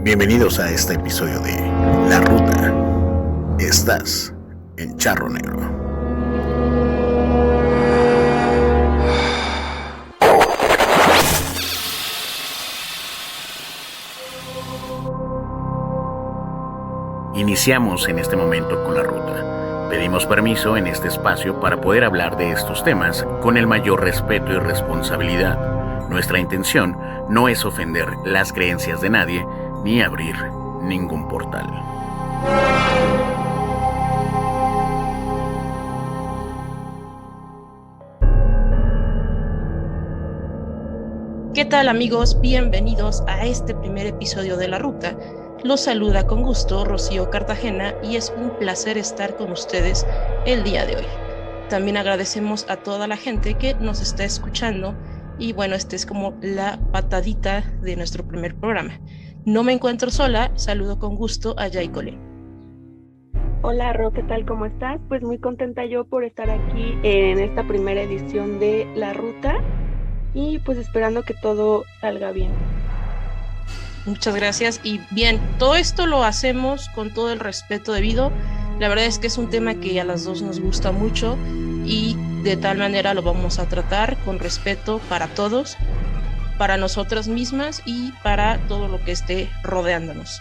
Bienvenidos a este episodio de La Ruta. Estás en Charro Negro. Iniciamos en este momento con la ruta. Pedimos permiso en este espacio para poder hablar de estos temas con el mayor respeto y responsabilidad. Nuestra intención no es ofender las creencias de nadie ni abrir ningún portal. ¿Qué tal, amigos? Bienvenidos a este primer episodio de La Ruta. Los saluda con gusto Rocío Cartagena y es un placer estar con ustedes el día de hoy. También agradecemos a toda la gente que nos está escuchando y bueno, este es como la patadita de nuestro primer programa. No me encuentro sola, saludo con gusto a Jay Colén. Hola Ro, ¿qué tal? ¿Cómo estás? Pues muy contenta yo por estar aquí en esta primera edición de La Ruta y pues esperando que todo salga bien. Muchas gracias y bien, todo esto lo hacemos con todo el respeto debido. La verdad es que es un tema que a las dos nos gusta mucho y de tal manera lo vamos a tratar con respeto para todos, para nosotras mismas y para todo lo que esté rodeándonos.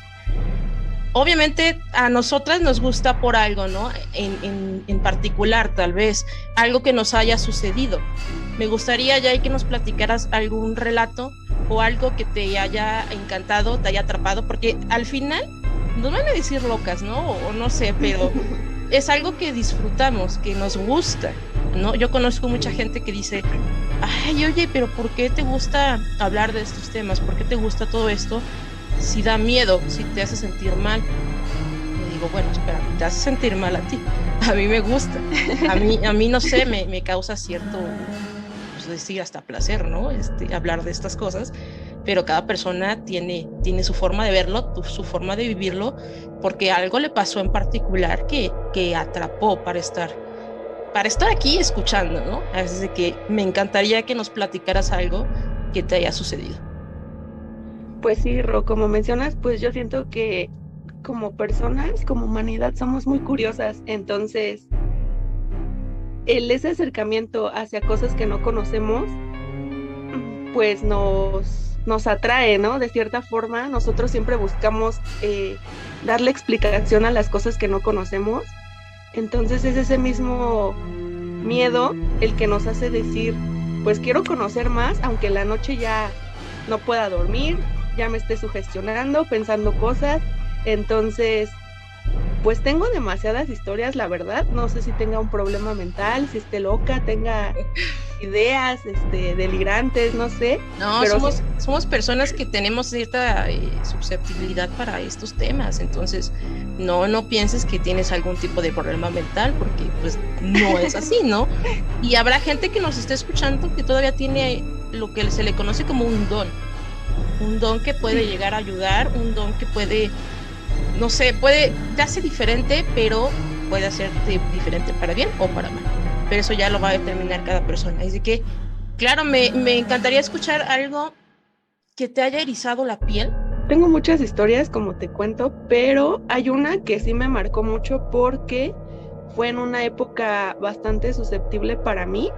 Obviamente a nosotras nos gusta por algo, ¿no? En particular, tal vez, algo que nos haya sucedido. Me gustaría, Jay, que nos platicaras algún relato o algo que te haya encantado, te haya atrapado, porque al final nos van a decir locas, ¿no? O no sé, pero es algo que disfrutamos, que nos gusta, ¿no? Yo conozco mucha gente que dice, ay, oye, pero ¿por qué te gusta hablar de estos temas? ¿Por qué te gusta todo esto? Si da miedo, si te hace sentir mal. Y digo, bueno, espera, te hace sentir mal a ti. A mí me gusta. A mí no sé, me causa cierto, pues decir, hasta placer, ¿no? Hablar de estas cosas. Pero cada persona tiene su forma de verlo, su forma de vivirlo, porque algo le pasó en particular que atrapó para estar aquí escuchando, ¿no? Así que me encantaría que nos platicaras algo que te haya sucedido. Pues sí, Ro, como mencionas, pues yo siento que como personas, como humanidad, somos muy curiosas, entonces ese acercamiento hacia cosas que no conocemos, pues nos atrae, ¿no? De cierta forma, nosotros siempre buscamos darle explicación a las cosas que no conocemos, entonces es ese mismo miedo el que nos hace decir, pues quiero conocer más, aunque en la noche ya no pueda dormir, ya me esté sugestionando, pensando cosas, entonces pues tengo demasiadas historias, la verdad, no sé si tenga un problema mental, si esté loca, tenga ideas delirantes, no sé. No, pero somos personas que tenemos cierta susceptibilidad para estos temas, entonces no pienses que tienes algún tipo de problema mental, porque pues no es así, ¿no? Y habrá gente que nos esté escuchando que todavía tiene lo que se le conoce como un don que puede llegar a ayudar, un don que puede, no sé, puede darse diferente, pero puede hacerte diferente para bien o para mal. Pero eso ya lo va a determinar cada persona. Así que, claro, me encantaría escuchar algo que te haya erizado la piel. Tengo muchas historias, como te cuento, pero hay una que sí me marcó mucho porque fue en una época bastante susceptible para mí,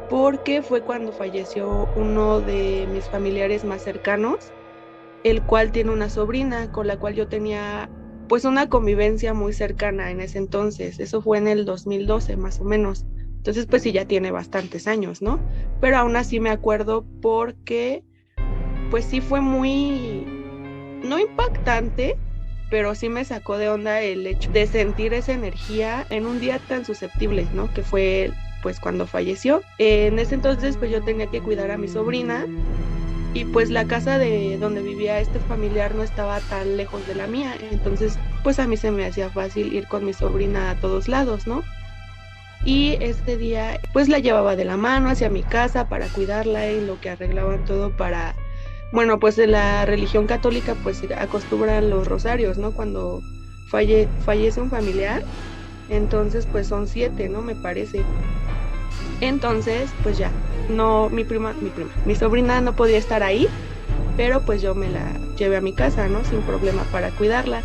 porque fue cuando falleció uno de mis familiares más cercanos, el cual tiene una sobrina con la cual yo tenía pues una convivencia muy cercana en ese entonces. Eso fue en el 2012 más o menos. Entonces pues sí, ya tiene bastantes años, ¿no? Pero aún así me acuerdo porque pues sí fue muy, no impactante, pero sí me sacó de onda el hecho de sentir esa energía en un día tan susceptible, ¿no? Que fue pues cuando falleció. En ese entonces pues yo tenía que cuidar a mi sobrina y pues la casa de donde vivía este familiar no estaba tan lejos de la mía, entonces pues a mí se me hacía fácil ir con mi sobrina a todos lados, ¿no? Y este día pues la llevaba de la mano hacia mi casa para cuidarla y lo que arreglaban todo para, bueno, pues en la religión católica pues acostumbran los rosarios, ¿no? Cuando fallece un familiar, entonces pues son 7, ¿no? Me parece. Entonces, pues ya, no, mi sobrina no podía estar ahí pero pues yo me la llevé a mi casa, ¿no? Sin problema para cuidarla.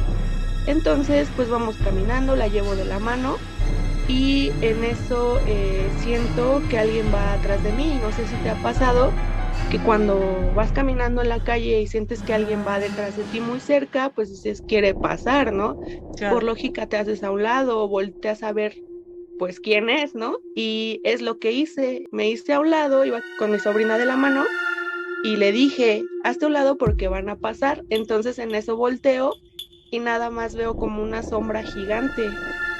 Entonces pues vamos caminando, la llevo de la mano y en eso siento que alguien va atrás de mí. No sé si te ha pasado que cuando vas caminando en la calle y sientes que alguien va detrás de ti muy cerca, pues dices, quiere pasar, ¿no? Claro. Por lógica te haces a un lado o volteas a ver pues quién es, ¿no? Y es lo que hice, me hice a un lado, iba con mi sobrina de la mano y le dije, hazte a un lado porque van a pasar. Entonces en eso volteo y nada más veo como una sombra gigante,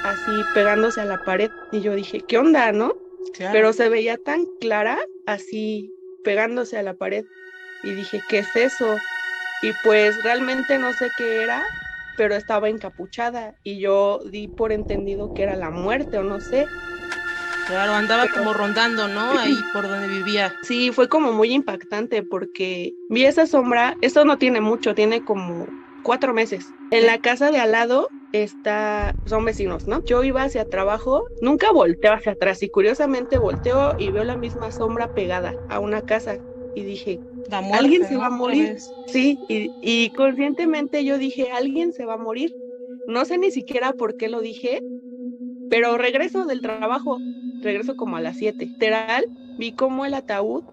así pegándose a la pared. Y yo dije, ¿qué onda, no? Claro. Pero se veía tan clara, así pegándose a la pared. Y dije, ¿qué es eso? Y pues realmente no sé qué era, pero estaba encapuchada y yo di por entendido que era la muerte o no sé. Claro, andaba Pero como rondando, ¿no? Ahí por donde vivía. sí, fue como muy impactante porque vi esa sombra, esto no tiene mucho, tiene como 4 meses. En la casa de al lado son vecinos, ¿no? Yo iba hacia trabajo, nunca volteo hacia atrás y curiosamente volteo y veo la misma sombra pegada a una casa y dije, La alguien muerte, se va a ¿no? Otra morir. vez. Sí, y conscientemente yo dije, alguien se va a morir. No sé ni siquiera por qué lo dije, pero regreso del trabajo, regreso como a las 7. Literal, vi cómo el ataúd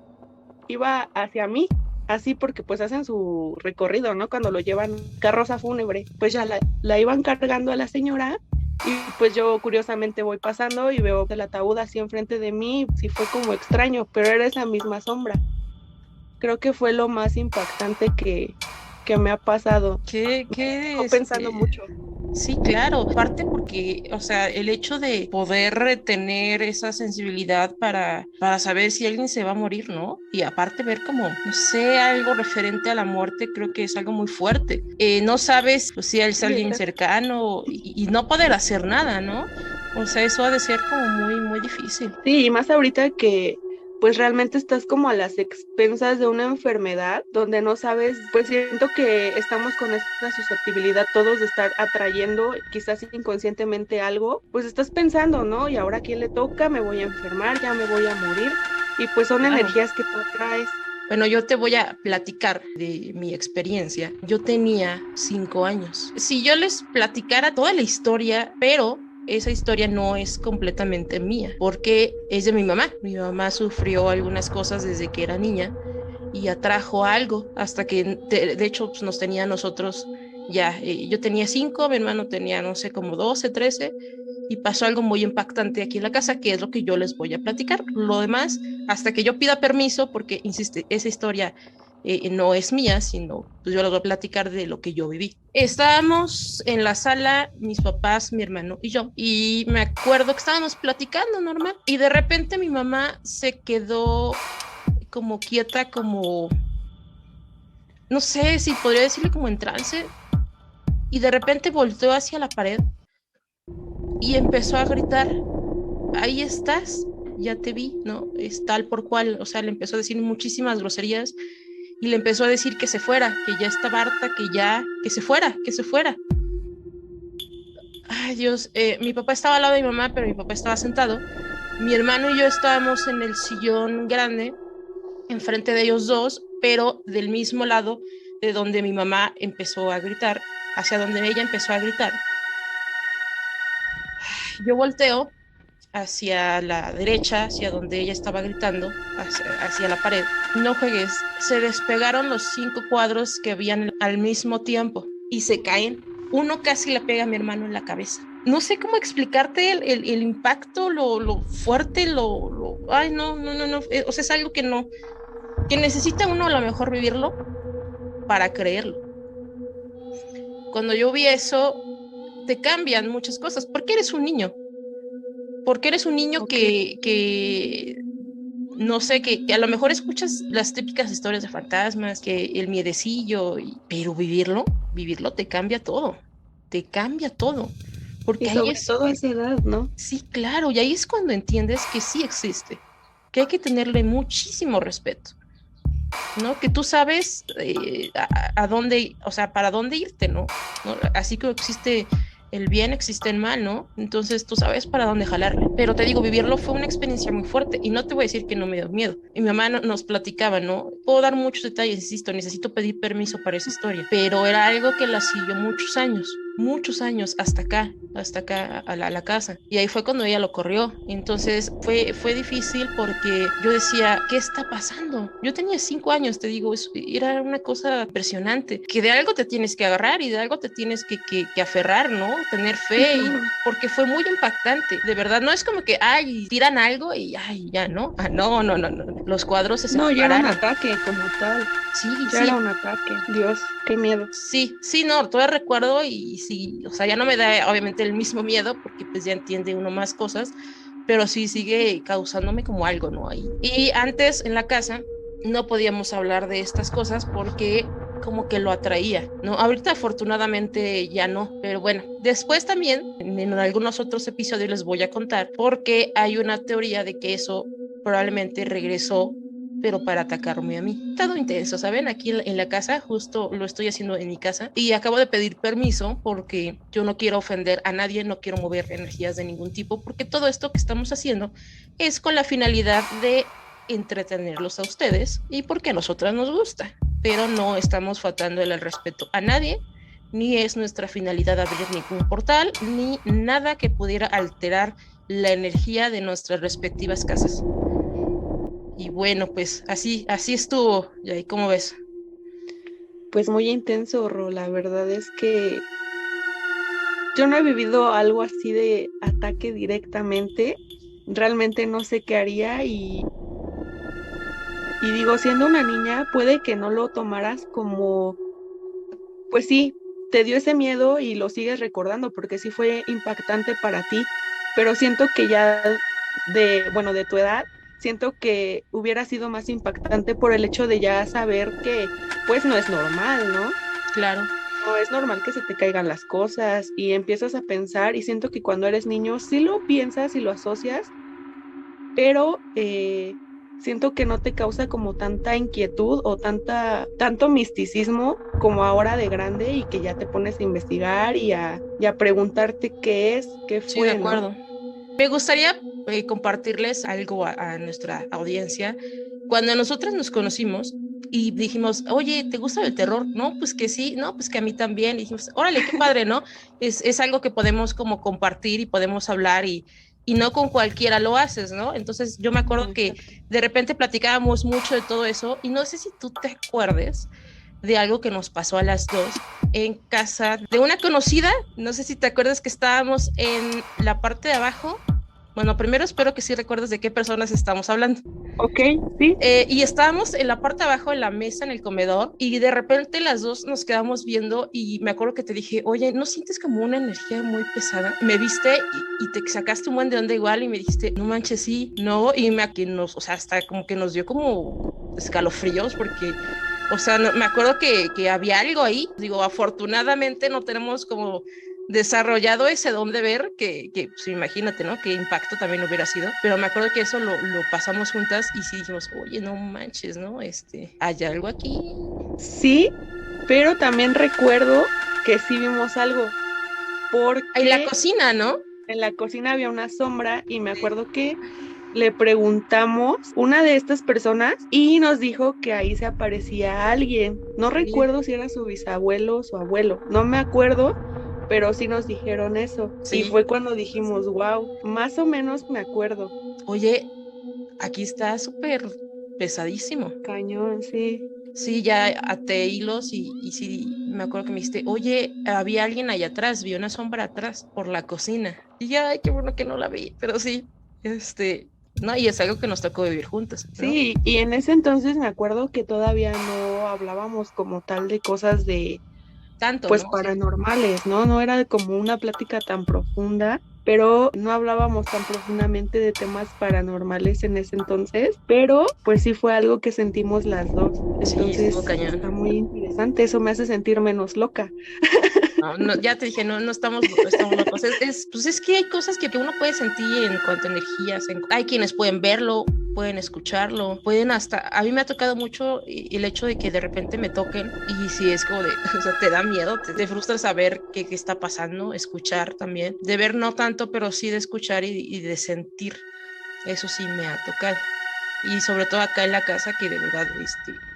iba hacia mí, así porque pues hacen su recorrido, ¿no? Cuando lo llevan carroza fúnebre, pues ya la iban cargando a la señora y pues yo curiosamente voy pasando y veo el ataúd así enfrente de mí, sí fue como extraño, pero era esa misma sombra. Creo que fue lo más impactante que me ha pasado. ¿Qué, Me dejó pensando mucho. Sí, claro. Aparte porque, o sea, el hecho de poder tener esa sensibilidad para saber si alguien se va a morir, ¿no? Y aparte ver como, no sé, algo referente a la muerte, creo que es algo muy fuerte. No sabes pues, si es Sí, alguien cercano y no poder hacer nada, ¿no? O sea, eso ha de ser como muy, muy difícil. sí, y más ahorita que pues realmente estás como a las expensas de una enfermedad donde no sabes, pues siento que estamos con esta susceptibilidad todos de estar atrayendo quizás inconscientemente algo, pues estás pensando, ¿no? Y ahora a quién le toca, me voy a enfermar, ya me voy a morir, y pues son Claro. energías que tú atraes. Bueno, yo te voy a platicar de mi experiencia. Yo tenía 5 años. Si yo les platicara toda la historia, pero esa historia no es completamente mía, porque es de mi mamá. Mi mamá sufrió algunas cosas desde que era niña y atrajo algo hasta que, de hecho, pues, nos tenía a nosotros ya. Yo tenía 5, mi hermano tenía, no sé, como 12, 13 y pasó algo muy impactante aquí en la casa, que es lo que yo les voy a platicar. Lo demás, hasta que yo pida permiso, porque, insiste, esa historia no es mía, sino pues yo les voy a platicar de lo que yo viví. Estábamos en la sala, mis papás, mi hermano y yo, y me acuerdo que estábamos platicando normal, y de repente mi mamá se quedó como quieta, como, no sé si podría decirle como en trance, y de repente volteó hacia la pared y empezó a gritar, ahí estás, ya te vi, ¿no? Es tal por cual, o sea, le empezó a decir muchísimas groserías y le empezó a decir que se fuera, que ya estaba harta, que se fuera, que se fuera. Ay, Dios, mi papá estaba al lado de mi mamá, pero mi papá estaba sentado. Mi hermano y yo estábamos en el sillón grande, enfrente de ellos dos, pero del mismo lado de donde mi mamá empezó a gritar, hacia donde ella empezó a gritar. Yo volteo hacia la derecha, hacia donde ella estaba gritando, hacia la pared. No juegues, se despegaron los 5 cuadros que habían al mismo tiempo y se caen. Uno casi le pega a mi hermano en la cabeza. No sé cómo explicarte el impacto, lo fuerte, ay, no, no, no, no. O sea, es algo que no, que necesita uno a lo mejor vivirlo para creerlo. Cuando yo vi eso, te cambian muchas cosas, porque eres un niño. Porque eres un niño que no sé, que a lo mejor escuchas las típicas historias de fantasmas, que el miedecillo, pero vivirlo te cambia todo, Y porque ahí sobre es, todo a esa edad, ¿no? sí, claro, y ahí es cuando entiendes que sí existe, que hay que tenerle muchísimo respeto, ¿no? Que tú sabes a dónde, o sea, para dónde irte, ¿no? Así que existe el bien existe el mal, ¿no? Entonces tú sabes para dónde jalarle. Pero te digo, vivirlo fue una experiencia muy fuerte y no te voy a decir que no me dio miedo. Y mi mamá nos platicaba, ¿no? Puedo dar muchos detalles, insisto, necesito pedir permiso para esa historia, pero era algo que la siguió muchos años, hasta acá a la casa. Y ahí fue cuando ella lo corrió. Entonces fue difícil porque yo decía, ¿qué está pasando? Yo tenía 5 años, te digo, era una cosa impresionante, que de algo te tienes que agarrar y de algo te tienes que aferrar, ¿no? Tener fe, porque fue muy impactante, de verdad, no es como que, ay, tiran algo y, ay, ya, ¿no? Ah, no, los cuadros se No, ya era un separaron. ataque como tal. Sí, Ya sí. era un ataque. Dios, qué miedo. Sí, no, todavía recuerdo y sí, o sea, ya no me da obviamente el mismo miedo porque pues ya entiende uno más cosas, pero sí sigue causándome como algo, ¿no? Y antes en la casa no podíamos hablar de estas cosas porque como que lo atraía, ¿no? Ahorita afortunadamente ya no, pero bueno, después también en algunos otros episodios les voy a contar porque hay una teoría de que eso probablemente regresó pero para atacarme a mí. Todo intenso, ¿saben? Aquí en la casa, justo lo estoy haciendo en mi casa y acabo de pedir permiso porque yo no quiero ofender a nadie, no quiero mover energías de ningún tipo, porque todo esto que estamos haciendo es con la finalidad de entretenerlos a ustedes y porque a nosotras nos gusta, pero no estamos faltando el respeto a nadie, ni es nuestra finalidad abrir ningún portal, ni nada que pudiera alterar la energía de nuestras respectivas casas. Y bueno, pues así estuvo. ¿Y ahí cómo ves? Pues muy intenso, Ro. La verdad es que yo no he vivido algo así de ataque directamente. Realmente no sé qué haría y digo, siendo una niña, puede que no lo tomaras como, pues sí, te dio ese miedo y lo sigues recordando porque sí fue impactante para ti, pero siento que ya bueno, de tu edad, siento que hubiera sido más impactante por el hecho de ya saber que pues no es normal, ¿no? Claro. No es normal que se te caigan las cosas y empiezas a pensar y siento que cuando eres niño sí lo piensas y lo asocias, pero siento que no te causa como tanta inquietud o tanto misticismo como ahora de grande y que ya te pones a investigar y a preguntarte qué es, qué Sí, de fue, ¿no? acuerdo. Me gustaría compartirles algo a nuestra audiencia. Cuando nosotras nos conocimos y dijimos, oye, ¿te gusta el terror? No, pues que sí, no, pues que a mí también. Y dijimos, órale, qué padre, ¿no? Es algo que podemos como compartir y podemos hablar y no con cualquiera lo haces, ¿no? Entonces yo me acuerdo que de repente platicábamos mucho de todo eso y no sé si tú te acuerdes de algo que nos pasó a las dos en casa de una conocida, no sé si te acuerdas que estábamos en la parte de abajo. Bueno, primero espero que sí recuerdes de qué personas estamos hablando. Ok, sí. Y estábamos en la parte de abajo de la mesa en el comedor y de repente las dos nos quedamos viendo y me acuerdo que te dije, oye, ¿no sientes como una energía muy pesada? Me viste y te sacaste un buen de onda igual y me dijiste, no manches, sí, no, y o sea, hasta como que nos dio como escalofríos porque o sea, no, me acuerdo que había algo ahí. Digo, afortunadamente no tenemos como desarrollado ese don de ver, que pues, imagínate, ¿no? Qué impacto también hubiera sido. Pero me acuerdo que eso lo pasamos juntas y sí dijimos, oye, no manches, ¿no? Hay algo aquí. Sí, pero también recuerdo que sí vimos algo, En la porque cocina, ¿no? en la cocina había una sombra y me acuerdo que le preguntamos una de estas personas y nos dijo que ahí se aparecía alguien. No Sí. recuerdo si era su bisabuelo o su abuelo, no me acuerdo, pero sí nos dijeron eso. Y Sí. fue cuando dijimos, wow, más o menos me acuerdo. Oye, aquí está súper pesadísimo. Cañón, sí. Sí, ya até hilos y sí, me acuerdo que me dijiste, oye, había alguien allá atrás, vi una sombra atrás por la cocina. Y ya, ay, qué bueno que no la vi, pero sí, no, y es algo que nos tocó vivir juntas, ¿no? Sí, y en ese entonces me acuerdo que todavía no hablábamos como tal de cosas de Tanto, pues ¿no? Sí. paranormales, ¿no? No era como una plática tan profunda, pero no hablábamos tan profundamente de temas paranormales en ese entonces, pero pues sí fue algo que sentimos las dos. Sí, estuvo Entonces está cañón. muy interesante, eso me hace sentir menos loca. No, ya te dije, no estamos locos. Pues es que hay cosas que uno puede sentir en cuanto a energías. Hay quienes pueden verlo, pueden escucharlo, pueden hasta, a mí me ha tocado mucho el hecho de que de repente me toquen y si es como de, o sea, te da miedo, te frustra saber qué está pasando, escuchar también, de ver no tanto, pero sí de escuchar y de sentir, eso sí me ha tocado. Y sobre todo acá en la casa, que de verdad,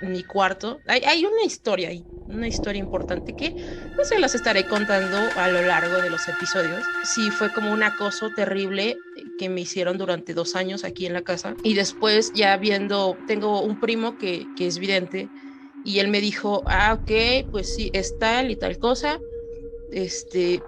en mi cuarto, hay una historia ahí, una historia importante que no se las estaré contando a lo largo de los episodios. Sí, fue como un acoso terrible que me hicieron durante 2 años aquí en la casa. Y después ya viendo, tengo un primo que es vidente y él me dijo, ah, ok, pues sí, es tal y tal cosa,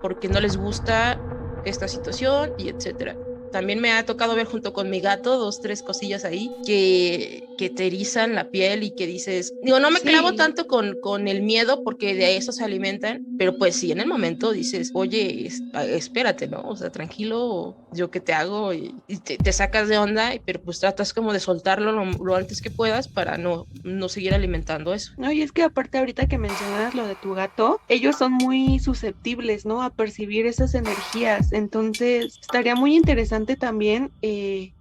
porque no les gusta esta situación y etcétera. También me ha tocado ver junto con mi gato 2, 3 cosillas ahí que te erizan la piel y que dices, digo, no me clavo Sí. tanto con el miedo porque de eso se alimentan, pero pues sí, en el momento dices, oye, espérate, ¿no? O sea, tranquilo, yo qué te hago y te sacas de onda, pero pues tratas como de soltarlo lo antes que puedas para no seguir alimentando eso. No, y es que aparte ahorita que mencionas lo de tu gato, ellos son muy susceptibles, ¿no? A percibir esas energías. Entonces, estaría muy interesante también,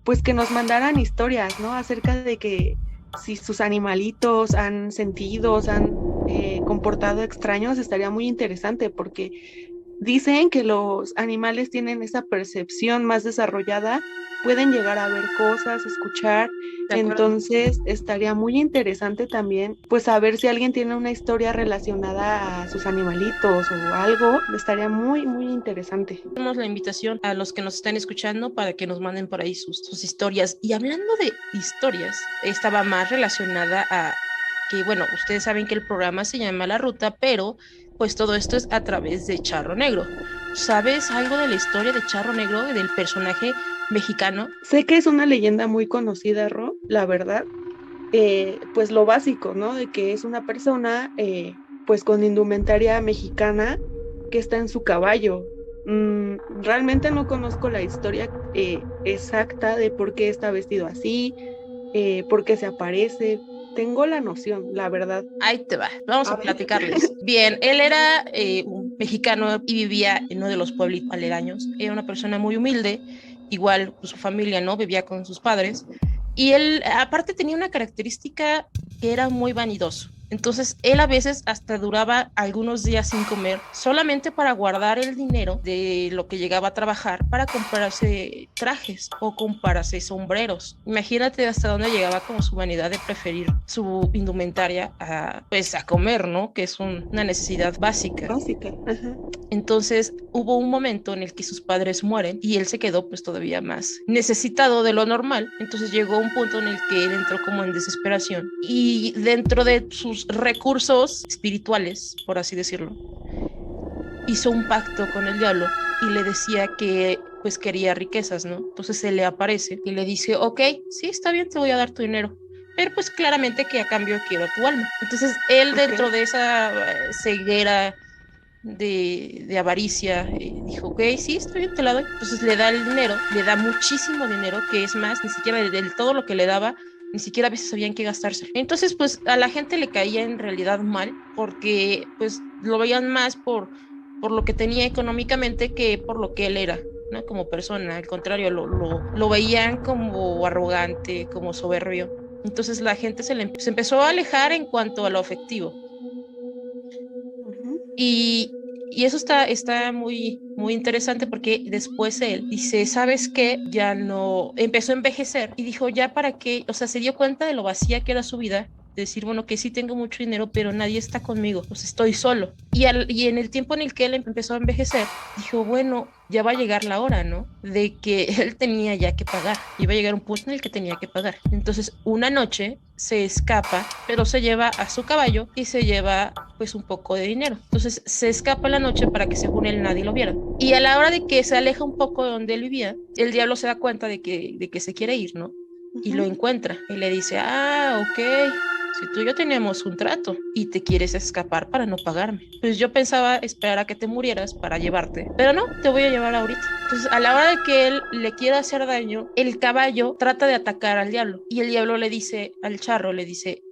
pues que nos mandaran historias, ¿no? Acerca de que si sus animalitos han sentido, se han comportado extraños, estaría muy interesante porque dicen que los animales tienen esa percepción más desarrollada, pueden llegar a ver cosas, escuchar, ¿De acuerdo? entonces estaría muy interesante también, pues saber si alguien tiene una historia relacionada a sus animalitos o algo, estaría muy, muy interesante. Hacemos la invitación a los que nos están escuchando para que nos manden por ahí sus historias. Y hablando de historias, estaba más relacionada a que, bueno, ustedes saben que el programa se llama La Ruta, pero pues todo esto es a través de Charro Negro. ¿Sabes algo de la historia de Charro Negro, del personaje mexicano? Sé que es una leyenda muy conocida, Ro, la verdad, pues lo básico, ¿no? De que es una persona, pues con indumentaria mexicana que está en su caballo. Realmente no conozco la historia exacta de por qué está vestido así, por qué se aparece. Tengo la noción, la verdad. Ahí te va, vamos A a ver. platicarles. Bien, él era un mexicano y vivía en uno de los pueblitos aledaños. Era una persona muy humilde, igual su familia, ¿no? Vivía con sus padres. Y él, aparte, tenía una característica que era muy vanidoso. Entonces, él a veces hasta duraba algunos días sin comer, solamente para guardar el dinero de lo que llegaba a trabajar para comprarse trajes o comprarse sombreros. Imagínate hasta dónde llegaba como su vanidad de preferir su indumentaria pues, a comer, ¿no? Que es una necesidad básica. Básica. Ajá. Entonces hubo un momento en el que sus padres mueren y él se quedó pues todavía más necesitado de lo normal. Entonces llegó un punto en el que él entró como en desesperación y dentro de sus recursos espirituales, por así decirlo, hizo un pacto con el diablo y le decía que pues quería riquezas, ¿no? Entonces se le aparece y le dice, ok, sí, está bien, te voy a dar tu dinero, pero pues claramente que a cambio quiero tu alma. Entonces él Ok. dentro de esa ceguera de avaricia, dijo, ok, sí, está bien, te la doy. Entonces le da el dinero, le da muchísimo dinero, que es más, ni siquiera del todo lo que le daba, ni siquiera a veces sabían qué gastarse. Entonces, pues a la gente le caía en realidad mal, porque pues lo veían más por lo que tenía económicamente que por lo que él era, ¿no? Como persona, al contrario, lo veían como arrogante, como soberbio. Entonces la gente se empezó a alejar en cuanto a lo afectivo. Ujú. Y, y eso está muy, muy interesante porque después él dice, ¿sabes qué? Ya no, empezó a envejecer y dijo, ya para qué, o sea, se dio cuenta de lo vacía que era su vida, de decir, bueno, que sí tengo mucho dinero, pero nadie está conmigo, pues estoy solo. Y en el tiempo en el que él empezó a envejecer, dijo, bueno, ya va a llegar la hora, ¿no? De que él tenía ya que pagar, iba a llegar un punto en el que tenía que pagar. Entonces, una noche se escapa, pero se lleva a su caballo y se lleva pues un poco de dinero. Entonces se escapa en la noche para que según él nadie lo viera. Y a la hora de que se aleja un poco de donde él vivía, el diablo se da cuenta de que se quiere ir, ¿no? Y lo Ujú. encuentra y le dice, ah, ok, si tú y yo teníamos un trato y te quieres escapar para no pagarme, pues yo pensaba esperar a que te murieras para llevarte, pero no, te voy a llevar ahorita. Entonces, a la hora de que él le quiera hacer daño, el caballo trata de atacar al diablo y el diablo le dice al charro, le dice,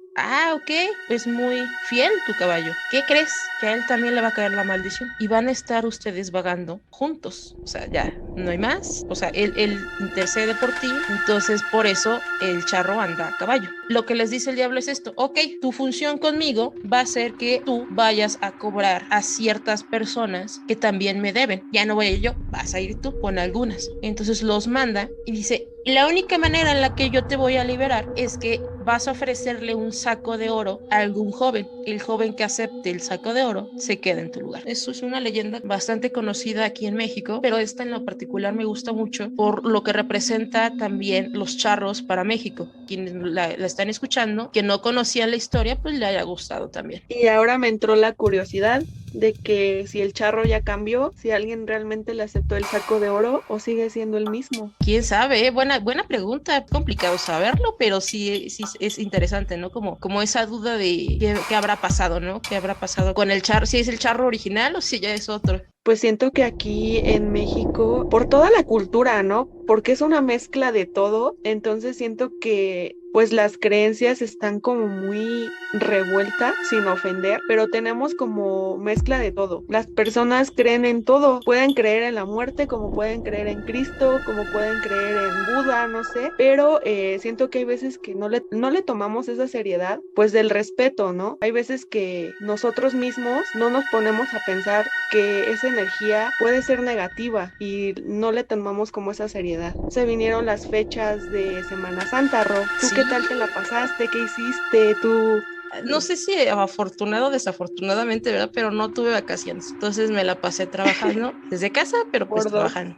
ok, es muy fiel tu caballo. ¿Qué crees? Que a él también le va a caer la maldición y van a estar ustedes vagando juntos. O sea, ya no hay más. O sea, él intercede por ti, entonces por eso el charro anda a caballo. Lo que les dice el diablo es esto: ok, tu función conmigo va a ser que tú vayas a cobrar a ciertas personas que también me deben. Ya no voy a ir yo, vas a ir tú con algunas. Entonces los manda y dice: la única manera en la que yo te voy a liberar es que vas a ofrecerle un saco de oro a algún joven. El joven que acepte el saco de oro se queda en tu lugar. Eso es una leyenda bastante conocida aquí en México, pero esta en lo particular me gusta mucho por lo que representa también los charros para México. Quienes la están escuchando, que no conocían la historia, pues le haya gustado también. Y ahora me entró la curiosidad de que si el charro ya cambió, si alguien realmente le aceptó el saco de oro o sigue siendo el mismo. ¿Quién sabe? Buena pregunta, complicado saberlo, pero sí es interesante, ¿no? Como esa duda de qué habrá pasado, ¿no? ¿Qué habrá pasado con el charro? Si es el charro original o si ya es otro. Pues siento que aquí en México, por toda la cultura, ¿no? Porque es una mezcla de todo, entonces siento que pues las creencias están como muy revueltas, sin ofender, pero tenemos como mezcla de todo. Las personas creen en todo, pueden creer en la muerte, como pueden creer en Cristo, como pueden creer en Buda, no sé, pero siento que hay veces que no le tomamos esa seriedad, pues del respeto, ¿no? Hay veces que nosotros mismos no nos ponemos a pensar que esa energía puede ser negativa y no le tomamos como esa seriedad. Se vinieron las fechas de Semana Santa, Ro. ¿Tú Sí. qué tal te la pasaste? ¿Qué hiciste? ¿Tú No sé si afortunado o desafortunadamente, ¿verdad? Pero no tuve vacaciones. Entonces me la pasé trabajando desde casa, pero pues por dos? trabajando.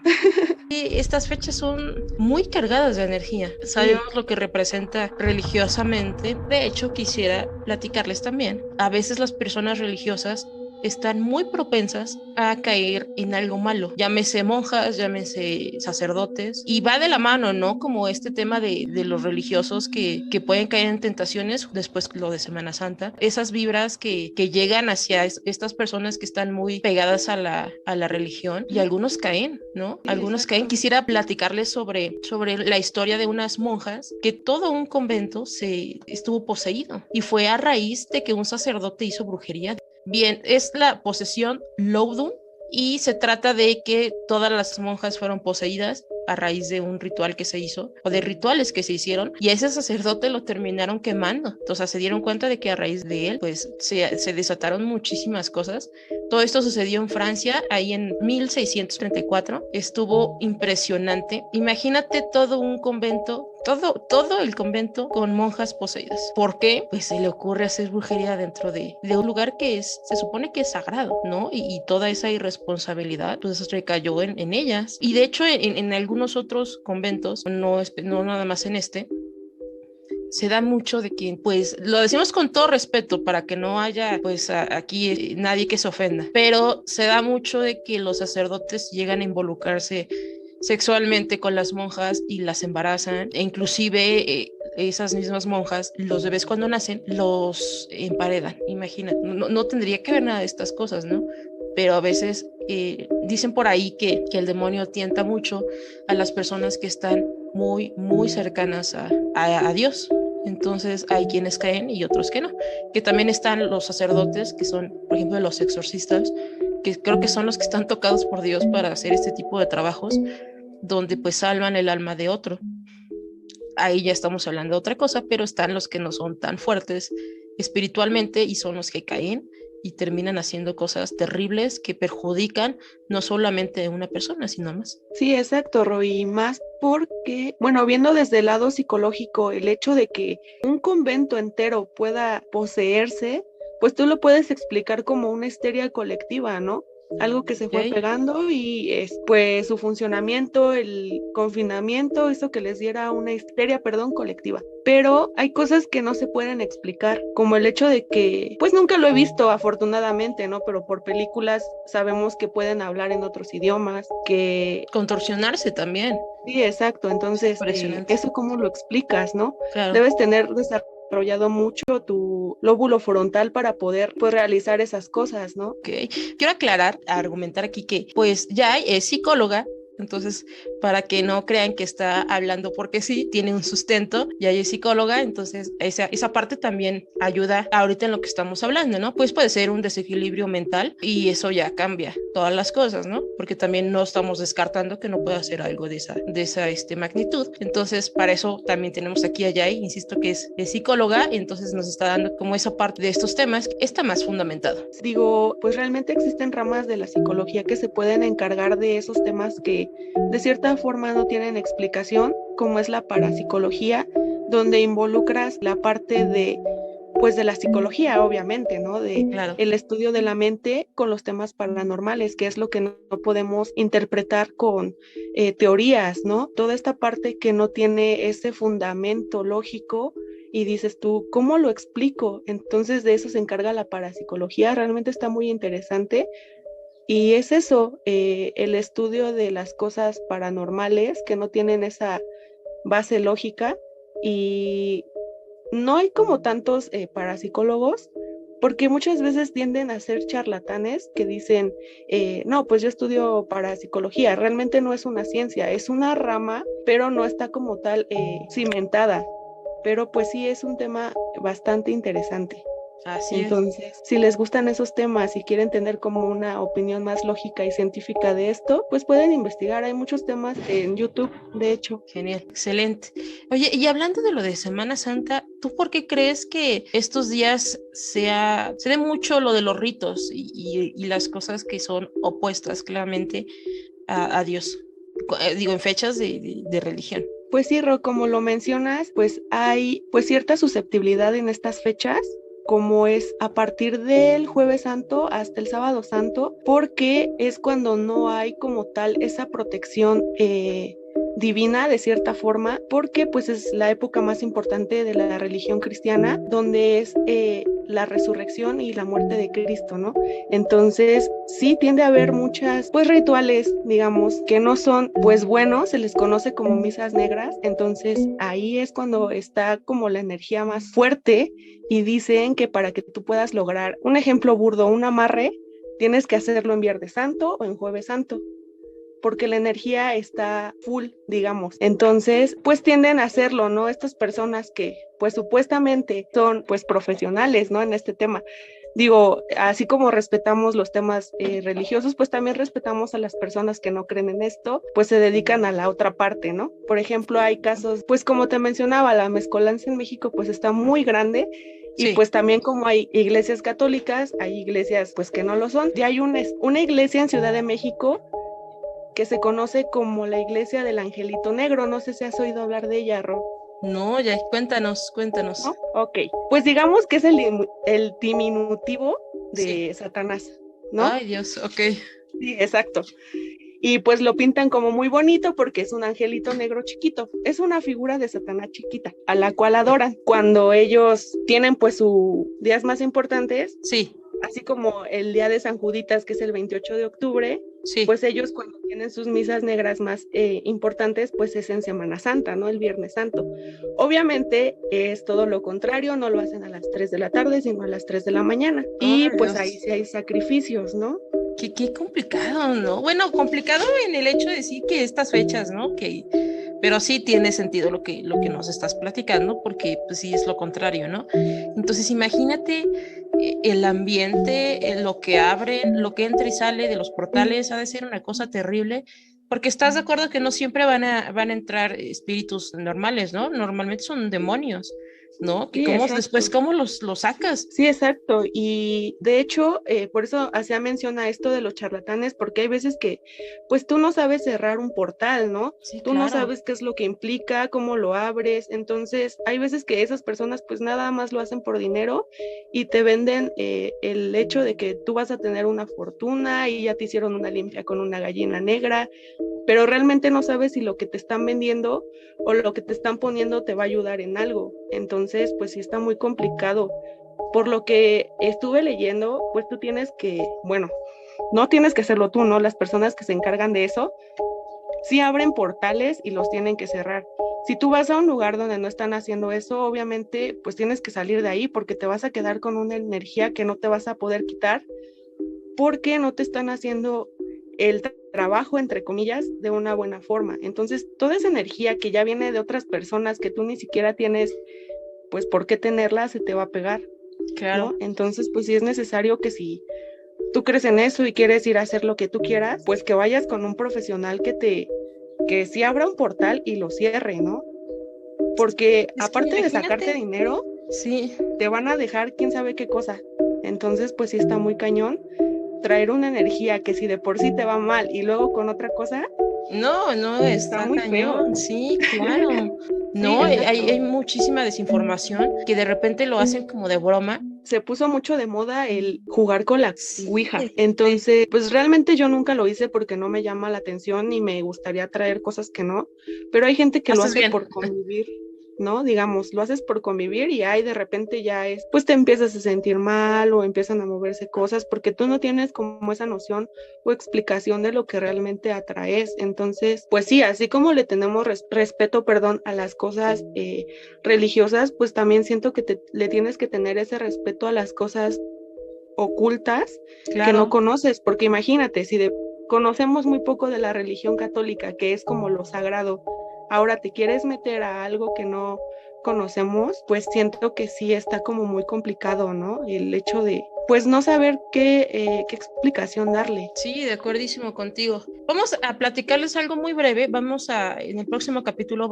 Y estas fechas son muy cargadas de energía. Sabemos lo que representa religiosamente. De hecho, quisiera platicarles también. A veces las personas religiosas están muy propensas a caer en algo malo, llámese monjas, llámese sacerdotes, y va de la mano, ¿no? Como este tema de los religiosos que pueden caer en tentaciones, después lo de Semana Santa, esas vibras que llegan hacia estas personas que están muy pegadas a la religión, y algunos caen, ¿no? Sí, Algunos caen. exacto. Quisiera platicarles sobre la historia de unas monjas que todo un convento se estuvo poseído, y fue a raíz de que un sacerdote hizo brujería. Bien, es la posesión Loudun y se trata de que todas las monjas fueron poseídas a raíz de un ritual que se hizo o de rituales que se hicieron, y a ese sacerdote lo terminaron quemando. O sea, se dieron cuenta de que a raíz de él pues se desataron muchísimas cosas. Todo esto sucedió en Francia, ahí en 1634. Estuvo impresionante. Imagínate todo un convento, todo el convento con monjas poseídas. ¿Por qué? Pues se le ocurre hacer brujería dentro de un lugar que se supone que es sagrado, ¿no? Y toda esa irresponsabilidad pues recayó en ellas. Y de hecho en algunos otros conventos, no nada más en este, se da mucho de que, pues, lo decimos con todo respeto para que no haya, pues, aquí nadie que se ofenda, pero se da mucho de que los sacerdotes llegan a involucrarse sexualmente con las monjas y las embarazan, e inclusive esas mismas monjas, los bebés cuando nacen, los emparedan, imagínate, no tendría que ver nada de estas cosas, ¿no? Pero a veces dicen por ahí que el demonio tienta mucho a las personas que están muy cercanas a Dios. Entonces hay quienes caen y otros que no. Que también están los sacerdotes, que son, por ejemplo, los exorcistas, que creo que son los que están tocados por Dios para hacer este tipo de trabajos, donde pues salvan el alma de otro. Ahí ya estamos hablando de otra cosa, pero están los que no son tan fuertes espiritualmente y son los que caen y terminan haciendo cosas terribles que perjudican no solamente a una persona, sino más. Sí, exacto, Roy, y más porque, bueno, viendo desde el lado psicológico, el hecho de que un convento entero pueda poseerse, pues tú lo puedes explicar como una histeria colectiva, ¿no? Algo que se fue pegando y pues su funcionamiento, el confinamiento, hizo que les diera una histeria, colectiva. Pero hay cosas que no se pueden explicar, como el hecho de que, pues nunca lo he visto afortunadamente, ¿no? Pero por películas sabemos que pueden hablar en otros idiomas, que... Contorsionarse también. Sí, exacto. Entonces, ¿eso cómo lo explicas, no? Claro. Debes tener desarrollado mucho tu lóbulo frontal para poder, pues, realizar esas cosas, ¿no? Ok. Quiero argumentar aquí que, pues, ya es psicóloga, Entonces, para que no crean que está hablando porque sí, tiene un sustento, ya ella es psicóloga, entonces esa parte también ayuda ahorita en lo que estamos hablando, ¿no? Pues puede ser un desequilibrio mental y eso ya cambia todas las cosas, ¿no? Porque también no estamos descartando que no pueda hacer algo de esa magnitud. Entonces, para eso también tenemos aquí a Yay, insisto que es psicóloga, y entonces nos está dando como esa parte de estos temas, está más fundamentado. Digo, pues realmente existen ramas de la psicología que se pueden encargar de esos temas que de cierta forma no tienen explicación, como es la parapsicología, donde involucras la parte de pues de la psicología, obviamente, ¿no? De Claro. el estudio de la mente con los temas paranormales, que es lo que no podemos interpretar con teorías, ¿no? Toda esta parte que no tiene ese fundamento lógico y dices tú, ¿cómo lo explico? Entonces de eso se encarga la parapsicología, realmente está muy interesante. Y es eso, el estudio de las cosas paranormales que no tienen esa base lógica y no hay como tantos parapsicólogos porque muchas veces tienden a ser charlatanes que dicen, no, pues yo estudio parapsicología, realmente no es una ciencia, es una rama, pero no está como tal cimentada, pero pues sí es un tema bastante interesante. Así es. Entonces, si les gustan esos temas y quieren tener como una opinión más lógica y científica de esto, pues pueden investigar. Hay muchos temas en YouTube, de hecho. Genial, excelente. Oye, y hablando de lo de Semana Santa, ¿tú por qué crees que estos días se dé mucho lo de los ritos y las cosas que son opuestas claramente a Dios? Digo, en fechas de religión. Pues sí, Ro, como lo mencionas, pues hay pues cierta susceptibilidad en estas fechas, como es a partir del Jueves Santo hasta el Sábado Santo, porque es cuando no hay como tal esa protección divina de cierta forma, porque pues es la época más importante de la religión cristiana, donde es la resurrección y la muerte de Cristo, ¿no? Entonces sí tiende a haber muchas pues rituales, digamos, que no son pues buenos, se les conoce como misas negras, entonces ahí es cuando está como la energía más fuerte y dicen que para que tú puedas lograr, un ejemplo burdo, un amarre, tienes que hacerlo en Viernes Santo o en Jueves Santo, porque la energía está full, digamos. Entonces, pues tienden a hacerlo, ¿no? Estas personas que, pues supuestamente son, pues profesionales, ¿no? En este tema. Digo, así como respetamos los temas religiosos, pues también respetamos a las personas que no creen en esto, pues se dedican a la otra parte, ¿no? Por ejemplo, hay casos, pues como te mencionaba, la mezcolanza en México pues está muy grande y Sí. pues también como hay iglesias católicas, hay iglesias pues que no lo son. Y hay una iglesia en Ciudad de México que se conoce como la iglesia del Angelito Negro, no sé si has oído hablar de ella, Ro. No, ya, cuéntanos. ¿No? Ok, pues digamos que es el diminutivo Sí. de Satanás, ¿no? Ay, Dios, ok. Sí, exacto. Y pues lo pintan como muy bonito porque es un angelito negro chiquito. Es una figura de Satanás chiquita, a la cual adoran. Cuando ellos tienen pues sus días más importantes, Sí, así como el día de San Juditas, que es el 28 de octubre, sí. pues ellos cuando tienen sus misas negras más importantes, pues es en Semana Santa, ¿no? El Viernes Santo. Obviamente es todo lo contrario, no lo hacen a las 3 de la tarde, sino a las 3 de la mañana. Y Ay, pues Dios. ahí sí hay sacrificios, ¿no? Qué complicado, ¿no? Bueno, complicado en el hecho de decir que estas fechas, ¿no? Pero sí tiene sentido lo que nos estás platicando, porque pues sí es lo contrario, ¿no? Entonces imagínate el ambiente, lo que abren, lo que entra y sale de los portales, ha de ser una cosa terrible, porque estás de acuerdo que no siempre van a entrar espíritus normales, ¿no? Normalmente son demonios, ¿no? Que Sí, cómo, después, exacto. ¿cómo los sacas? Sí, exacto. Y de hecho, por eso hacía mención a esto de los charlatanes, porque hay veces que, pues tú no sabes cerrar un portal, ¿no? Sí, Tú no claro. sabes qué es lo que implica, cómo lo abres. Entonces, hay veces que esas personas, pues nada más lo hacen por dinero y te venden el hecho de que tú vas a tener una fortuna y ya te hicieron una limpia con una gallina negra, pero realmente no sabes si lo que te están vendiendo o lo que te están poniendo te va a ayudar en algo. Entonces, pues sí está muy complicado. Por lo que estuve leyendo, pues tú tienes que, bueno, no tienes que hacerlo tú, ¿no? Las personas que se encargan de eso, sí abren portales y los tienen que cerrar. Si tú vas a un lugar donde no están haciendo eso, obviamente, pues tienes que salir de ahí porque te vas a quedar con una energía que no te vas a poder quitar porque no te están haciendo el trabajo, entre comillas, de una buena forma. Entonces, toda esa energía que ya viene de otras personas que tú ni siquiera tienes, pues, por qué tenerla, se te va a pegar. Claro. ¿No? Entonces, pues sí es necesario que si tú crees en eso y quieres ir a hacer lo que tú quieras, pues que vayas con un profesional que sí abra un portal y lo cierre, ¿no? Porque aparte de sacarte dinero, sí, te van a dejar quién sabe qué cosa. Entonces, pues sí está muy cañón traer una energía que si de por sí te va mal y luego con otra cosa. No, está muy cañón, feo. Sí, claro. No, sí, hay muchísima desinformación que de repente lo hacen como de broma. Se puso mucho de moda el jugar con la Ouija. Entonces, pues realmente yo nunca lo hice porque no me llama la atención y me gustaría traer cosas que no, pero hay gente que lo hace por convivir, ¿no? Digamos, lo haces por convivir y ahí de repente ya pues te empiezas a sentir mal o empiezan a moverse cosas porque tú no tienes como esa noción o explicación de lo que realmente atraes. Entonces, pues sí, así como le tenemos respeto, a las cosas religiosas, pues también siento que le tienes que tener ese respeto a las cosas ocultas que no conoces, porque imagínate, si conocemos muy poco de la religión católica, que es como lo sagrado, ahora te quieres meter a algo que no conocemos, pues siento que sí está como muy complicado, ¿no? El hecho de, pues no saber qué explicación darle. Sí, de acuerdísimo contigo. Vamos a platicarles algo muy breve. En el próximo capítulo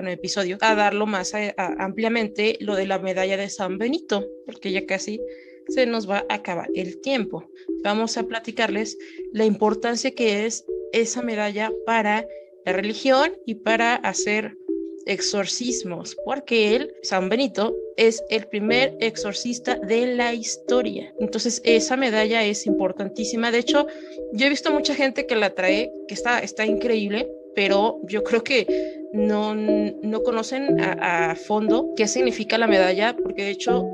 episodio, a darlo más ampliamente lo de la medalla de San Benito, porque ya casi se nos va a acabar el tiempo. Vamos a platicarles la importancia que es esa medalla para la religión y para hacer exorcismos, porque él, San Benito, es el primer exorcista de la historia. Entonces esa medalla es importantísima. De hecho, yo he visto mucha gente que la trae, que está increíble, pero yo creo que no conocen a fondo qué significa la medalla, porque de hecho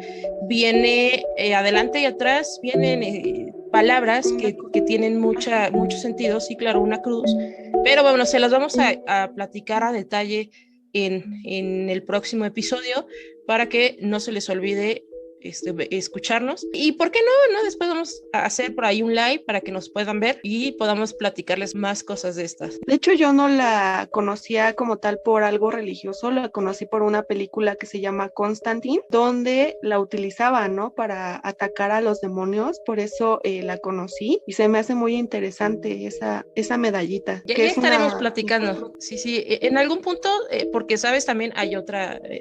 viene adelante y atrás, vienen palabras que tienen mucho sentido, sí, claro, una cruz, pero bueno, se las vamos a platicar a detalle en el próximo episodio para que no se les olvide escucharnos. Y por qué no, después vamos a hacer por ahí un live para que nos puedan ver y podamos platicarles más cosas de estas. De hecho, yo no la conocía como tal por algo religioso, la conocí por una película que se llama Constantine, donde la utilizaban, ¿no? Para atacar a los demonios, por eso la conocí y se me hace muy interesante esa medallita. Ya estaremos platicando. Sí, en algún punto, porque sabes, también hay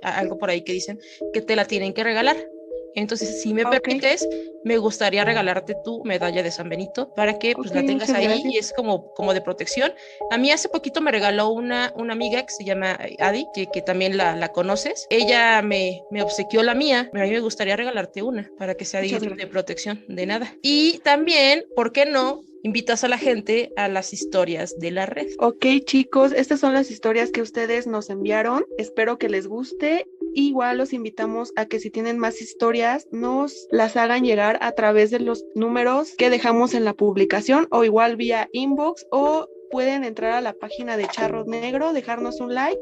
algo por ahí que dicen que te la tienen que regalar. Entonces, si me permites, me gustaría regalarte tu medalla de San Benito para que pues la tengas ahí. Gracias. Y es como de protección. A mí hace poquito me regaló una amiga que se llama Adi, que también la conoces. Ella me obsequió la mía. A mí me gustaría regalarte una para que sea de protección, de nada. Y también, ¿por qué no? Invitas a la gente a las historias de la red. Ok, chicos, estas son las historias que ustedes nos enviaron. Espero que les guste. Igual los invitamos a que si tienen más historias nos las hagan llegar a través de los números que dejamos en la publicación o igual vía inbox o pueden entrar a la página de Charro Negro, dejarnos un like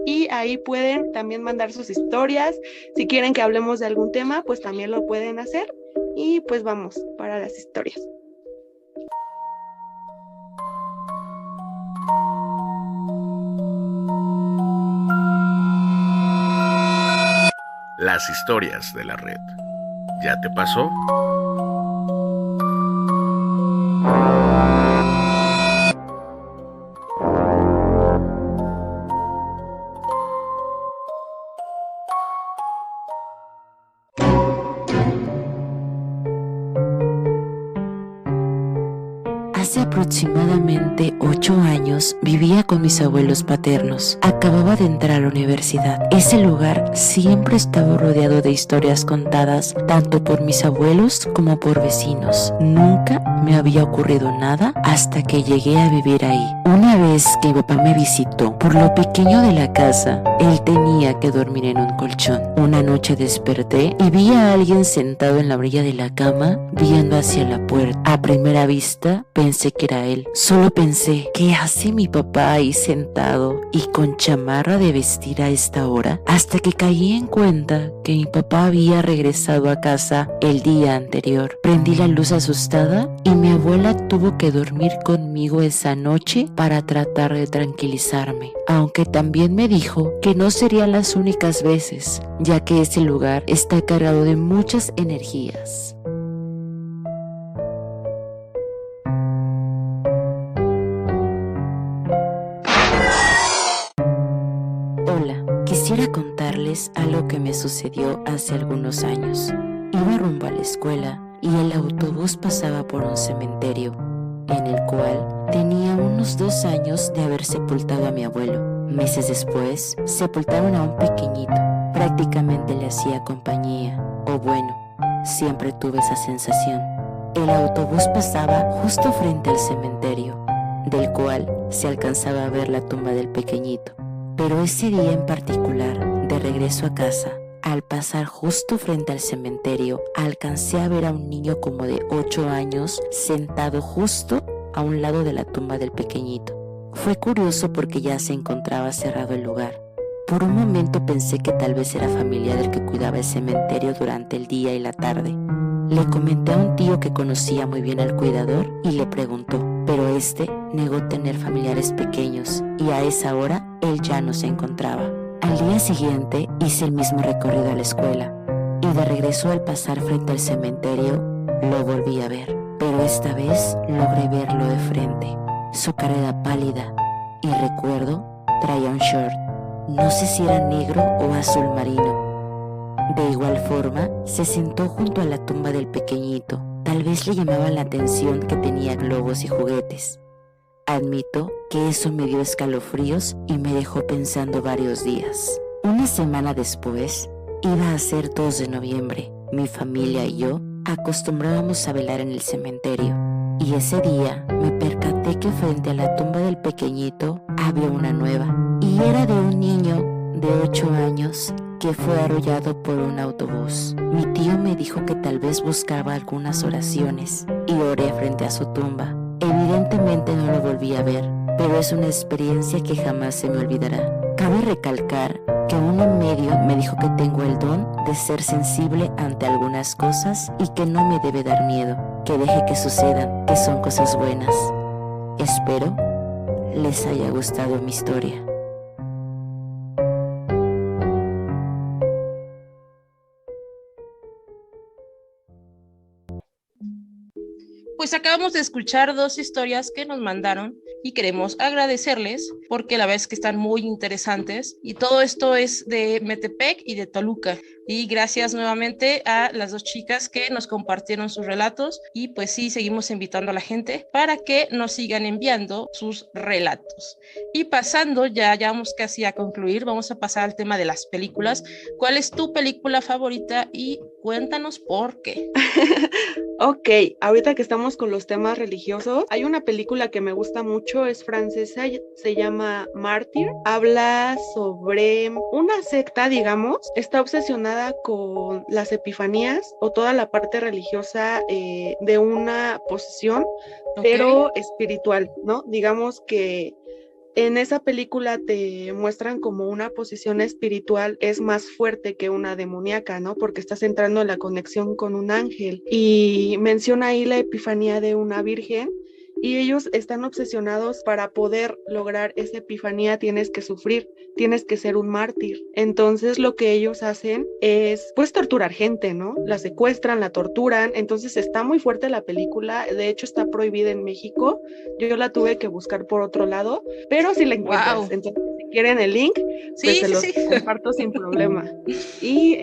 y ahí pueden también mandar sus historias. Si quieren que hablemos de algún tema, pues también lo pueden hacer y pues vamos para las historias. Las historias de la red. ¿Ya te pasó? Hace aproximadamente 8 años vivía con mis abuelos paternos. Acababa de entrar a la universidad. Ese lugar siempre estaba rodeado de historias contadas tanto por mis abuelos como por vecinos. Nunca me había ocurrido nada hasta que llegué a vivir ahí. Una vez que mi papá me visitó, por lo pequeño de la casa, él tenía que dormir en un colchón. Una noche desperté y vi a alguien sentado en la orilla de la cama viendo hacia la puerta. A primera vista pensé pensé que era él. Solo pensé, ¿qué hace mi papá ahí sentado y con chamarra de vestir a esta hora? Hasta que caí en cuenta que mi papá había regresado a casa el día anterior. Prendí la luz asustada y mi abuela tuvo que dormir conmigo esa noche para tratar de tranquilizarme, aunque también me dijo que no serían las únicas veces, ya que ese lugar está cargado de muchas energías. Hola, quisiera contarles algo que me sucedió hace algunos años. Iba rumbo a la escuela y el autobús pasaba por un cementerio, en el cual tenía unos 2 años de haber sepultado a mi abuelo. Meses después, sepultaron a un pequeñito. Prácticamente le hacía compañía, o bueno, siempre tuve esa sensación. El autobús pasaba justo frente al cementerio, del cual se alcanzaba a ver la tumba del pequeñito. Pero ese día en particular, de regreso a casa, al pasar justo frente al cementerio, alcancé a ver a un niño como de 8 años sentado justo a un lado de la tumba del pequeñito. Fue curioso porque ya se encontraba cerrado el lugar. Por un momento pensé que tal vez era familiar del que cuidaba el cementerio durante el día y la tarde. Le comenté a un tío que conocía muy bien al cuidador y le preguntó, pero este negó tener familiares pequeños y a esa hora él ya no se encontraba. Al día siguiente hice el mismo recorrido a la escuela y de regreso al pasar frente al cementerio lo volví a ver, pero esta vez logré verlo de frente. Su cara era pálida y recuerdo traía un short, no sé si era negro o azul marino. De igual forma, se sentó junto a la tumba del pequeñito. Tal vez le llamaba la atención que tenía globos y juguetes. Admito que eso me dio escalofríos y me dejó pensando varios días. Una semana después, iba a ser 2 de noviembre. Mi familia y yo acostumbrábamos a velar en el cementerio. Y ese día me percaté que frente a la tumba del pequeñito había una nueva. Y era de un niño de 8 años que fue arrollado por un autobús. Mi tío me dijo que tal vez buscaba algunas oraciones y oré frente a su tumba. Evidentemente no lo volví a ver, pero es una experiencia que jamás se me olvidará. Cabe recalcar que uno en medio me dijo que tengo el don de ser sensible ante algunas cosas y que no me debe dar miedo, que deje que sucedan, que son cosas buenas. Espero les haya gustado mi historia. Pues acabamos de escuchar 2 historias que nos mandaron y queremos agradecerles porque la verdad es que están muy interesantes y todo esto es de Metepec y de Toluca. Y gracias nuevamente a las 2 chicas que nos compartieron sus relatos y pues sí, seguimos invitando a la gente para que nos sigan enviando sus relatos. Y pasando, ya vamos casi a concluir, vamos a pasar al tema de las películas. ¿Cuál es tu película favorita y cuéntanos por qué? Ok, ahorita que estamos con los temas religiosos, hay una película que me gusta mucho, es francesa, se llama Mártir. Habla sobre una secta, digamos, está obsesionada con las epifanías o toda la parte religiosa de una posesión, pero espiritual, ¿no? Digamos que en esa película te muestran como una posición espiritual es más fuerte que una demoníaca, ¿no? Porque estás entrando en la conexión con un ángel. Y menciona ahí la epifanía de una virgen y ellos están obsesionados para poder lograr esa epifanía, tienes que sufrir, tienes que ser un mártir. Entonces lo que ellos hacen es pues torturar gente, ¿no? La secuestran, la torturan, entonces está muy fuerte la película, de hecho está prohibida en México, yo la tuve que buscar por otro lado, pero sí la encuentras. Wow. Entonces si quieren el link, pues se los comparto sin problema. Y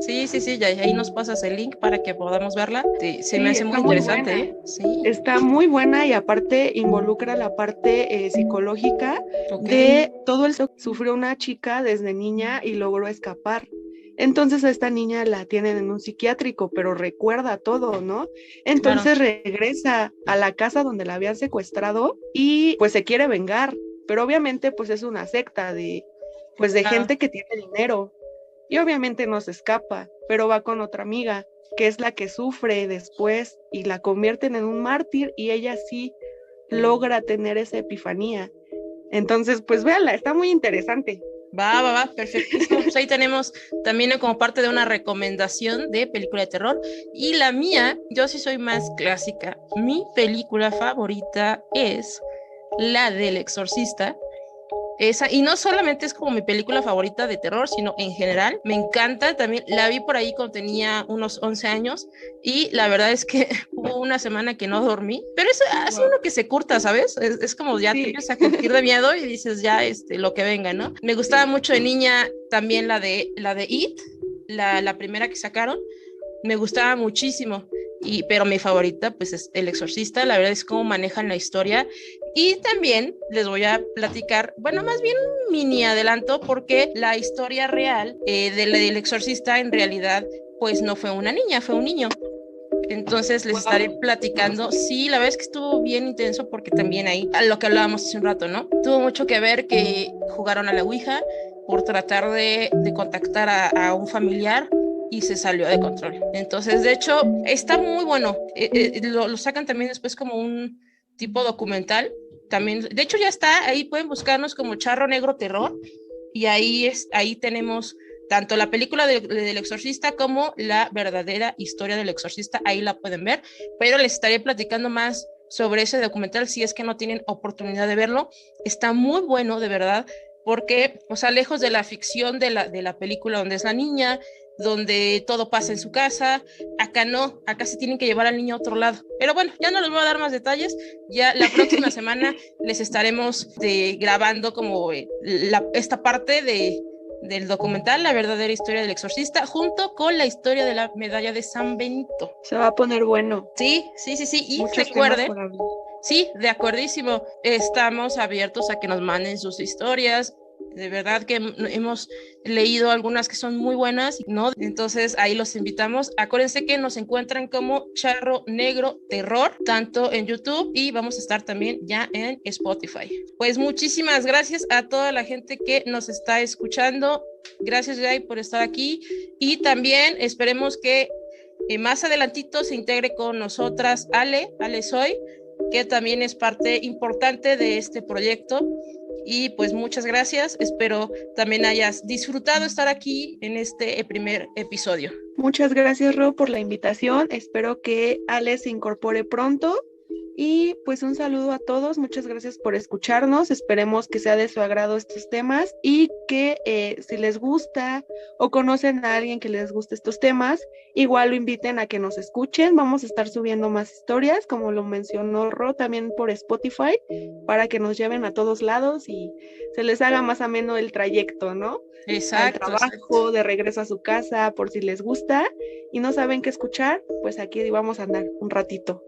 Sí, ya ahí nos pasas el link para que podamos verla. Se me hace muy interesante, ¿eh? Sí. Está muy buena y aparte involucra la parte psicológica de todo el que sufrió una chica desde niña y logró escapar. Entonces a esta niña la tienen en un psiquiátrico, pero recuerda todo, ¿no? Entonces regresa a la casa donde la habían secuestrado y pues se quiere vengar, pero obviamente pues es una secta de gente que tiene dinero y obviamente no se escapa, pero va con otra amiga que es la que sufre después y la convierten en un mártir y ella sí logra tener esa epifanía. Entonces, pues véanla, está muy interesante. Va, perfectísimo. Pues ahí tenemos también como parte de una recomendación de película de terror. Y la mía, yo sí soy más clásica. Mi película favorita es la del Exorcista. Esa, y no solamente es como mi película favorita de terror, sino en general, me encanta también, la vi por ahí cuando tenía unos 11 años y la verdad es que hubo una semana que no dormí, pero es así uno que se curta, ¿sabes? Es como ya te empiezas a curtir de miedo y dices ya lo que venga, ¿no? Me gustaba mucho de niña también la de It, la primera que sacaron, me gustaba muchísimo. Pero mi favorita pues es El Exorcista, la verdad es cómo manejan la historia y también les voy a platicar, bueno, más bien un mini adelanto porque la historia real del Exorcista en realidad pues no fue una niña, fue un niño. Entonces les estaré platicando. Sí, la verdad es que estuvo bien intenso porque también ahí, a lo que hablábamos hace un rato, ¿no? Tuvo mucho que ver que jugaron a la Ouija por tratar de contactar a un familiar y se salió de control. Entonces, de hecho, está muy bueno. Lo sacan también después como un tipo documental. También, de hecho, ya está, ahí pueden buscarnos como Charro Negro Terror y ahí tenemos tanto la película del Exorcista como la verdadera historia del Exorcista, ahí la pueden ver, pero les estaré platicando más sobre ese documental si es que no tienen oportunidad de verlo. Está muy bueno, de verdad, porque, o sea, lejos de la ficción de la película donde es la niña, donde todo pasa en su casa, acá no, acá se tienen que llevar al niño a otro lado. Pero bueno, ya no les voy a dar más detalles, ya la próxima semana les estaremos grabando como esta parte del documental, la verdadera historia del Exorcista, junto con la historia de la medalla de San Benito. Se va a poner bueno. Sí, y muchos recuerden, sí, de acuerdísimo, estamos abiertos a que nos manden sus historias. De verdad que hemos leído algunas que son muy buenas, ¿no? Entonces ahí los invitamos. Acuérdense que nos encuentran como Charro Negro Terror, tanto en YouTube y vamos a estar también ya en Spotify. Pues muchísimas gracias a toda la gente que nos está escuchando. Gracias, Jay, por estar aquí. Y también esperemos que más adelantito se integre con nosotras Ale Soy, que también es parte importante de este proyecto. Y pues muchas gracias, espero también hayas disfrutado estar aquí en este primer episodio. Muchas gracias, Ro, por la invitación, espero que Ale se incorpore pronto y pues un saludo a todos, muchas gracias por escucharnos, esperemos que sea de su agrado estos temas y que si les gusta o conocen a alguien que les guste estos temas, igual lo inviten a que nos escuchen, vamos a estar subiendo más historias, como lo mencionó Ro, también por Spotify, para que nos lleven a todos lados y se les haga más ameno el trayecto, ¿no? Exacto. Al trabajo, de regreso a su casa, por si les gusta y no saben qué escuchar, pues aquí vamos a andar un ratito.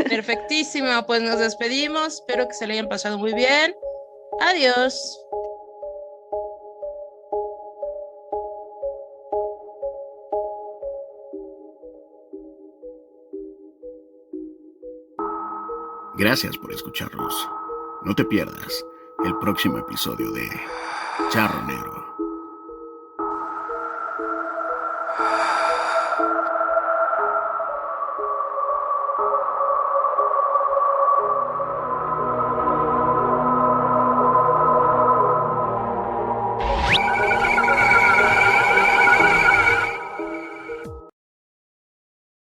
Perfectísimo, pues nos despedimos, espero que se le hayan pasado muy bien. Adiós. Gracias por escucharnos. No te pierdas el próximo episodio de Charro Negro.